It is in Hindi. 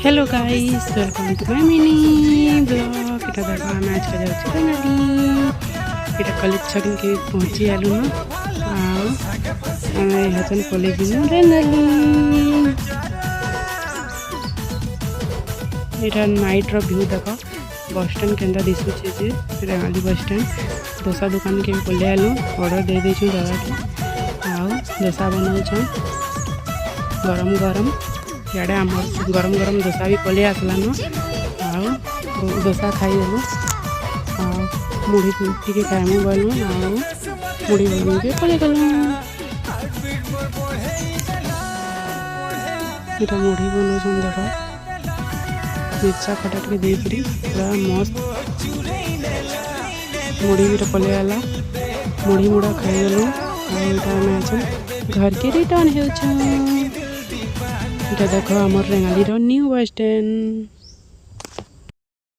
Hello guys, welcome to my mini blog. इटा देखो आम आज का जाऊँ रेंगाली इटा कॉलेज छकन के पहुँची आलू न आम हतन कॉलेज में रेंगाली। इटा नाइट रो व्यू देखो बस स्टैंड केंदा दिसुचे जे रेंगाली बस स्टैंड। दोसा दुकान के बोले आलू ऑर्डर दे देछु दादा के आउ दोसा बनाउछन गरम गरम। इे आम गरम गरम दोसा भी पलि आसलान दोसा खाईदेलु मुढ़ी टी खाइमु गलु मुढ़ी बन पलि गलु। इटा मुढ़ी बनाऊँ देख मिर्चा खटा टे देकरी पूरा मस्त मुढ़ी भी पलि आला मुढ़ी मुड़ा खाईदेलु। घर के रिटर्न हो। देखो आम रेंगाली न्यू बस स्टैंड।